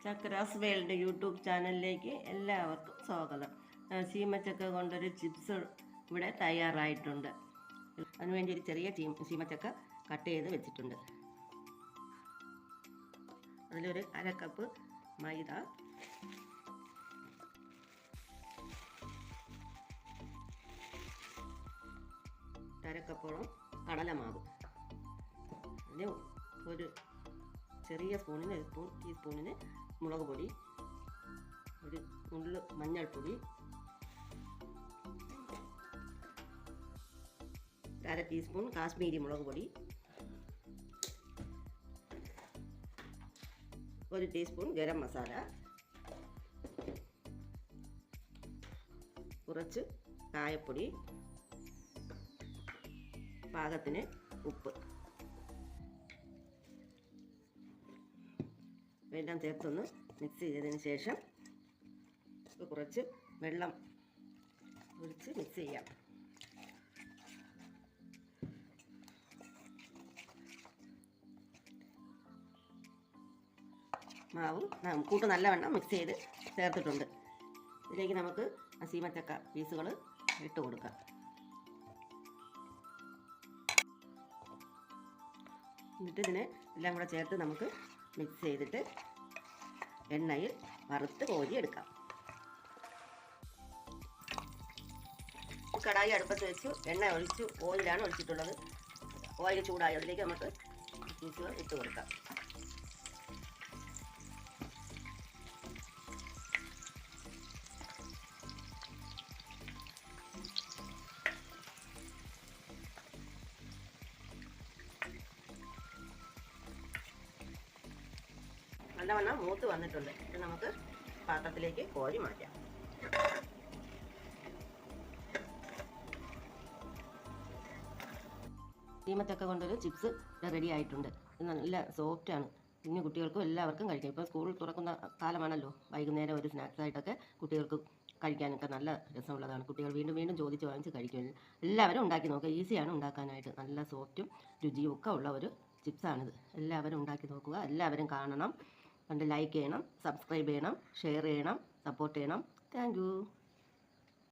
Chakras world YouTube ചാനലിലേക്ക് എല്ലാവർക്കും സ്വാഗതം. ചീമച്ചക്ക കൊണ്ടൊരു ചിപ്സ് ഇവിടെ തയ്യാറായിട്ടുണ്ട്. അതിനുവേണ്ടി ഒരു ചെറിയ ചീമച്ചക്ക കട്ട് ചെയ്ത് വെച്ചിട്ടുണ്ട്. അതിലൊരു 1/2 കപ്പ് മൈദ, അരക്കപ്പോളം കടലമാവ്, അതിന് ഒരു ചെറിയ സ്പൂണിന് ടീസ്പൂണിന് മുളക് പൊടി, ഒരു നുള്ള് മഞ്ഞൾപ്പൊടി, 1/2 ടീസ്പൂൺ കാശ്മീരി മുളക് പൊടി, 1 ടീസ്പൂൺ ഗരം മസാല, കുറച്ച് കായപ്പൊടി, പാകത്തിന് ഉപ്പ് എല്ലാം ചേർത്തൊന്ന് മിക്സ് ചെയ്തതിന് ശേഷം കുറച്ച് വെള്ളം ഒഴിച്ച് മിക്സ് ചെയ്യാം. മാവ് കൂട്ട് നല്ലവണ്ണം മിക്സ് ചെയ്ത് ചേർത്തിട്ടുണ്ട്. ഇതിലേക്ക് നമുക്ക് ചീമച്ചക്ക പീസുകൾ ഇട്ട് കൊടുക്കാം. എന്നിട്ട് ഇതിനെ എല്ലാം കൂടെ ചേർത്ത് നമുക്ക് മിക്സ് ചെയ്തിട്ട് എണ്ണയിൽ വറുത്ത് കോരിയെടുക്കാം. കടായി അടുപ്പത്ത് വെച്ച് എണ്ണ ഒഴിച്ച് ഓയിലാണ് ഒഴിച്ചിട്ടുള്ളത്. ഓയിൽ ചൂടായി അതിലേക്ക് നമുക്ക് പീസുകൾ ഇട്ട് കൊടുക്കാം. നല്ലവണ്ണം മൂത്ത് വന്നിട്ടുണ്ട്. ഇത് നമുക്ക് പാത്രത്തിലേക്ക് കോരി മാറ്റാം. ചീമച്ചക്ക കൊണ്ടൊരു ചിപ്സ് റെഡി ആയിട്ടുണ്ട്. ഇത് നല്ല സോഫ്റ്റാണ്. കുഞ്ഞു കുട്ടികൾക്കും എല്ലാവർക്കും കഴിക്കാം. ഇപ്പോൾ സ്കൂൾ തുറക്കുന്ന കാലമാണല്ലോ. വൈകുന്നേരം ഒരു സ്നാക്സ് ആയിട്ടൊക്കെ കുട്ടികൾക്ക് കഴിക്കാനൊക്കെ നല്ല രസമുള്ളതാണ്. കുട്ടികൾ വീണ്ടും വീണ്ടും ചോദിച്ച് വാങ്ങിച്ച് കഴിക്കും. എല്ലാവരും ഉണ്ടാക്കി നോക്കുക. ഈസിയാണ് ഉണ്ടാക്കാനായിട്ട്. നല്ല സോഫ്റ്റും രുചിയും ഒക്കെ ഉള്ള ഒരു ചിപ്സാണിത്. എല്ലാവരും ഉണ്ടാക്കി നോക്കുക. എല്ലാവരും കാണണം. കണ്ട് ലൈക്ക് ചെയ്യണം, സബ്സ്ക്രൈബ് ചെയ്യണം, ഷെയർ ചെയ്യണം, സപ്പോർട്ട് ചെയ്യണം. Thank you.